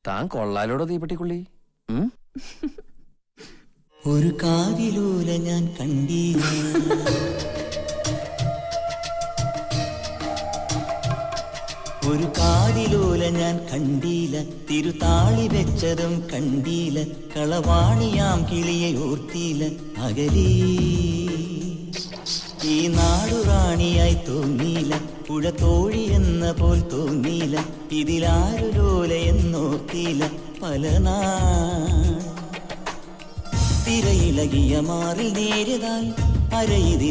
താൻ കൊള്ളാലോടോ തീപ്പെട്ടിക്കുള്ളി. ഒരു കാതിലൂല ഞാൻ കണ്ടീല, ഒരു കാതിലൂല ഞാൻ കണ്ടീല, തിരുതാളി വെച്ചതും കണ്ടീല, കളവാണിയാം കിളിയെ ഓർത്തീല. അകലീ ഈ നാടുറാണിയായി തോന്നീല, പുഴ തോഴി എന്ന പോൽ തോന്നീല, ഇതിലാരു ലോല എന്നോർത്തീല. പല നാൾ തിരയിലകിയ മാറിൽ നേരിതാൽ അരയിതിൽ